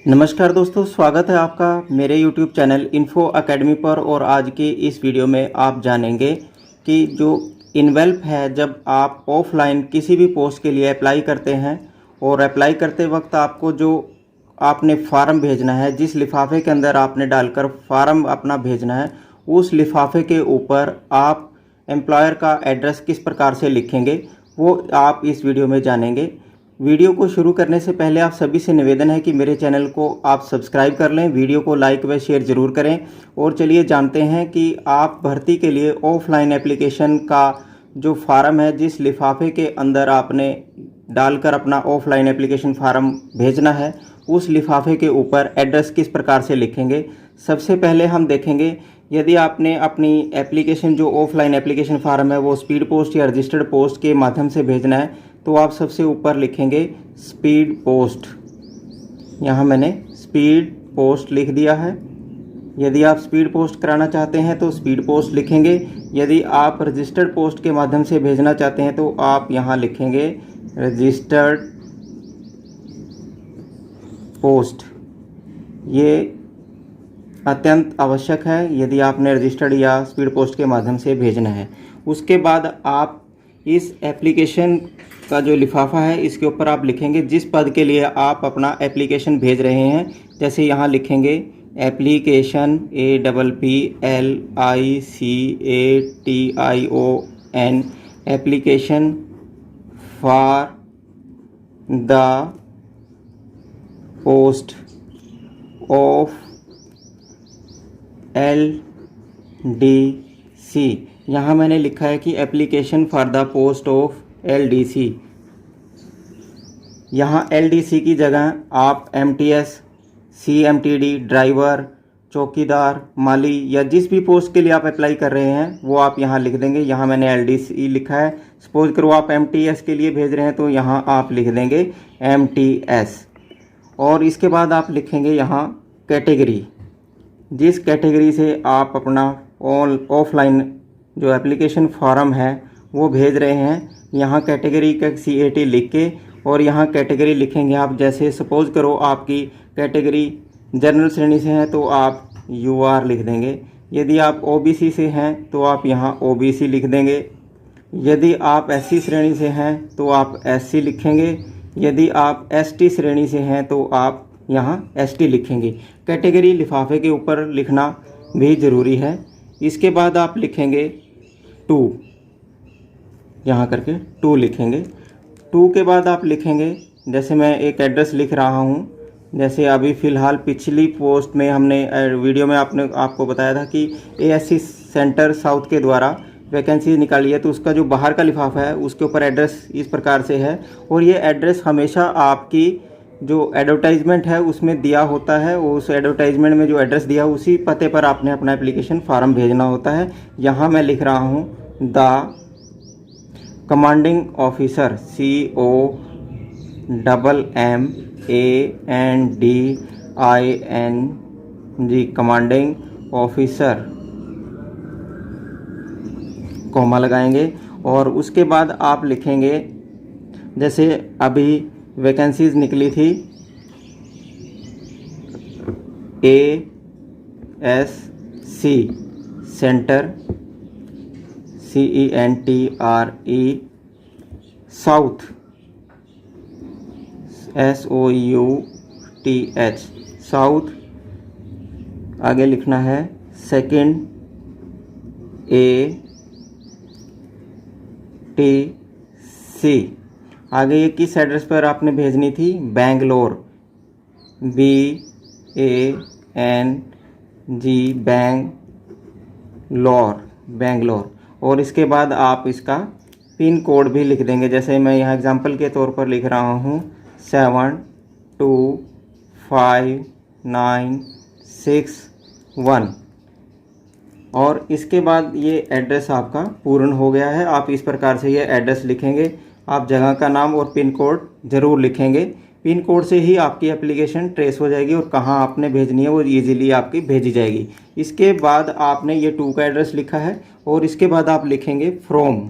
नमस्कार दोस्तों, स्वागत है आपका मेरे YouTube चैनल इन्फो एकेडमी पर। और आज के इस वीडियो में आप जानेंगे कि जो इनवेल्प है, जब आप ऑफलाइन किसी भी पोस्ट के लिए अप्लाई करते हैं और अप्लाई करते वक्त आपको जो आपने फार्म भेजना है, जिस लिफाफे के अंदर आपने डालकर फार्म अपना भेजना है, उस लिफाफे के ऊपर आप एम्प्लॉयर का एड्रेस किस प्रकार से लिखेंगे वो आप इस वीडियो में जानेंगे। वीडियो को शुरू करने से पहले आप सभी से निवेदन है कि मेरे चैनल को आप सब्सक्राइब कर लें, वीडियो को लाइक व शेयर ज़रूर करें। और चलिए जानते हैं कि आप भर्ती के लिए ऑफलाइन एप्लीकेशन का जो फार्म है, जिस लिफाफे के अंदर आपने डालकर अपना ऑफलाइन एप्लीकेशन फार्म भेजना है, उस लिफाफे के ऊपर एड्रेस किस प्रकार से लिखेंगे। सबसे पहले हम देखेंगे, यदि आपने अपनी एप्लीकेशन जो ऑफलाइन एप्लीकेशन फार्म है वो स्पीड पोस्ट या रजिस्टर्ड पोस्ट के माध्यम से भेजना है, तो आप सबसे ऊपर लिखेंगे स्पीड पोस्ट। यहाँ मैंने स्पीड पोस्ट लिख दिया है। यदि आप स्पीड पोस्ट कराना चाहते हैं तो स्पीड पोस्ट लिखेंगे। यदि आप रजिस्टर्ड पोस्ट के माध्यम से भेजना चाहते हैं तो आप यहाँ लिखेंगे रजिस्टर्ड पोस्ट। ये अत्यंत आवश्यक है यदि आपने रजिस्टर्ड या स्पीड पोस्ट के माध्यम से भेजना है। उसके बाद आप इस एप्लीकेशन का जो लिफाफा है, इसके ऊपर आप लिखेंगे जिस पद के लिए आप अपना एप्लीकेशन भेज रहे हैं। जैसे यहाँ लिखेंगे application, APPLICATION, application for the post of LDC। यहाँ मैंने लिखा है कि application for the post of LDC। यहाँ LDC की जगह आप MTS, CMTD, ड्राइवर, चौकीदार, माली या जिस भी पोस्ट के लिए आप अप्लाई कर रहे हैं वो आप यहाँ लिख देंगे। यहाँ मैंने LDC लिखा है। सपोज करो आप MTS के लिए भेज रहे हैं तो यहाँ आप लिख देंगे MTS। और इसके बाद आप लिखेंगे यहाँ कैटेगरी, जिस कैटेगरी से आप अपना ऑफलाइन जो एप्लीकेशन फॉर्म है वो भेज रहे हैं। यहाँ कैटेगरी का CAT लिख के और यहाँ कैटेगरी लिखेंगे आप। जैसे सपोज करो आपकी कैटेगरी जनरल श्रेणी से है तो आप UR लिख देंगे। यदि आप OBC से हैं तो आप यहाँ OBC लिख देंगे। यदि आप SC श्रेणी से हैं तो आप SC लिखेंगे। यदि आप ST श्रेणी से हैं तो आप यहाँ ST लिखेंगे। कैटेगरी लिफाफे के ऊपर लिखना भी ज़रूरी है। इसके बाद आप लिखेंगे 2, यहाँ करके 2 लिखेंगे। 2 के बाद आप लिखेंगे, जैसे मैं एक एड्रेस लिख रहा हूँ। जैसे अभी फ़िलहाल पिछली पोस्ट में हमने वीडियो में आपको बताया था कि ASC सेंटर साउथ के द्वारा वैकेंसी निकाली है, तो उसका जो बाहर का लिफाफा है उसके ऊपर एड्रेस इस प्रकार से है। और ये एड्रेस हमेशा आपकी जो एडवर्टाइजमेंट है उसमें दिया होता है। उस एडवर्टाइजमेंट में जो एड्रेस दिया है उसी पते पर आपने अपना एप्लीकेशन फार्म भेजना होता है। यहाँ मैं लिख रहा हूँ the commanding officer, COMMANDING, commanding officer, comma लगाएंगे। और उसके बाद आप लिखेंगे, जैसे अभी वैकेंसीज निकली थी ASC centre, CENTRE south, SOUTH south. आगे लिखना है सेकंड ATC। आगे ये किस एड्रेस पर आपने भेजनी थी? बैंगलोर, BANG, बैंगलोर। और इसके बाद आप इसका पिन कोड भी लिख देंगे। जैसे मैं यहाँ एग्जांपल के तौर पर लिख रहा हूँ 72591। और इसके बाद ये एड्रेस आपका पूर्ण हो गया है। आप इस प्रकार से ये एड्रेस लिखेंगे। आप जगह का नाम और पिन कोड ज़रूर लिखेंगे। पिन कोड से ही आपकी एप्लीकेशन ट्रेस हो जाएगी और कहाँ आपने भेजनी है वो इजीली आपकी भेजी जाएगी। इसके बाद आपने ये 2 का एड्रेस लिखा है और इसके बाद आप लिखेंगे फ्रॉम।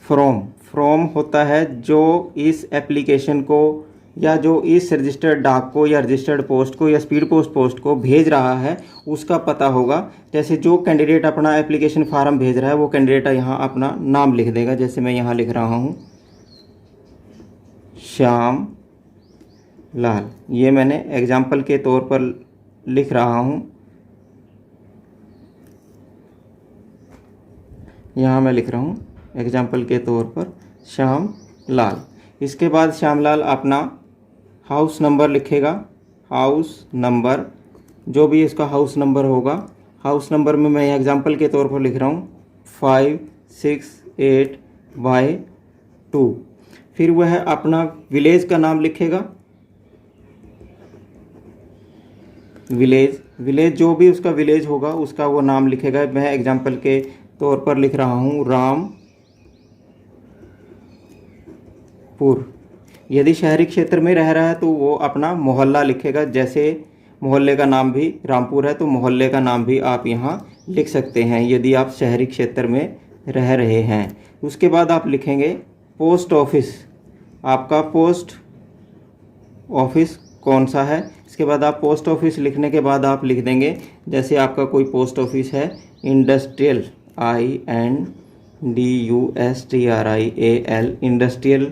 फ्रॉम होता है जो इस एप्लीकेशन को या जो इस रजिस्टर्ड डाक को या रजिस्टर्ड पोस्ट को या स्पीड पोस्ट को भेज रहा है उसका पता होगा। जैसे जो कैंडिडेट अपना एप्लीकेशन फार्म भेज रहा है वो कैंडिडेट यहाँ अपना नाम लिख देगा। जैसे मैं यहाँ लिख रहा हूँ श्याम लाल, ये मैंने एग्जाम्पल के तौर पर लिख रहा हूँ। यहाँ मैं लिख रहा हूँ एग्जाम्पल के तौर पर श्याम लाल। इसके बाद श्याम लाल अपना हाउस नंबर लिखेगा। हाउस नंबर जो भी इसका हाउस नंबर होगा, हाउस नंबर में मैं एग्जाम्पल के तौर पर लिख रहा हूँ 568/2। फिर वह अपना विलेज का नाम लिखेगा। विलेज जो भी उसका विलेज होगा उसका वो नाम लिखेगा। मैं एग्जाम्पल के तौर पर लिख रहा हूँ रामपुर। यदि शहरी क्षेत्र में रह रहा है तो वो अपना मोहल्ला लिखेगा। जैसे मोहल्ले का नाम भी रामपुर है तो मोहल्ले का नाम भी आप यहाँ लिख सकते हैं यदि आप शहरी क्षेत्र में रह रहे हैं। उसके बाद आप लिखेंगे पोस्ट ऑफिस, आपका पोस्ट ऑफिस कौन सा है। इसके बाद आप पोस्ट ऑफिस लिखने के बाद आप लिख देंगे, जैसे आपका कोई पोस्ट ऑफिस है इंडस्ट्रियल, INDUSTRIAL, इंडस्ट्रियल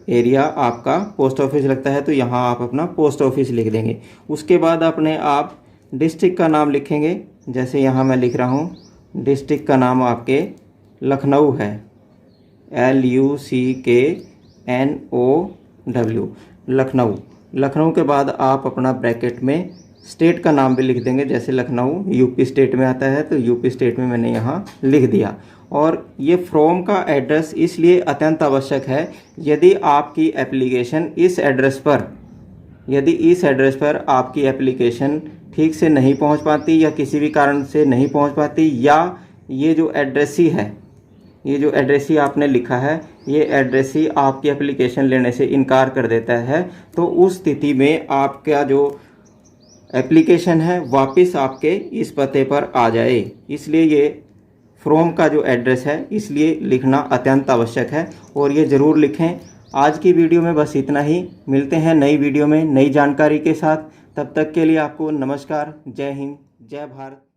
एरिया आपका पोस्ट ऑफिस लगता है तो यहाँ आप अपना पोस्ट ऑफिस लिख देंगे। उसके बाद अपने आप डिस्ट्रिक्ट का नाम लिखेंगे। जैसे यहाँ मैं लिख रहा हूँ डिस्ट्रिक्ट का नाम आपके लखनऊ है, LUCKNOW, लखनऊ। लखनऊ के बाद आप अपना ब्रैकेट में स्टेट का नाम भी लिख देंगे। जैसे लखनऊ यूपी स्टेट में आता है तो यूपी स्टेट में मैंने यहाँ लिख दिया। और ये फ्रॉम का एड्रेस इसलिए अत्यंत आवश्यक है यदि आपकी एप्लीकेशन इस एड्रेस पर आपकी एप्लीकेशन ठीक से नहीं पहुंच पाती या किसी भी कारण से नहीं पहुंच पाती, या ये जो एड्रेस ही आपने लिखा है ये एड्रेस ही आपकी एप्लीकेशन लेने से इनकार कर देता है, तो उस स्थिति में आपका जो एप्लीकेशन है वापस आपके इस पते पर आ जाए। इसलिए ये फ्रॉम का जो एड्रेस है इसलिए लिखना अत्यंत आवश्यक है और ये ज़रूर लिखें। आज की वीडियो में बस इतना ही। मिलते हैं नई वीडियो में नई जानकारी के साथ। तब तक के लिए आपको नमस्कार। जय हिंद, जय भारत।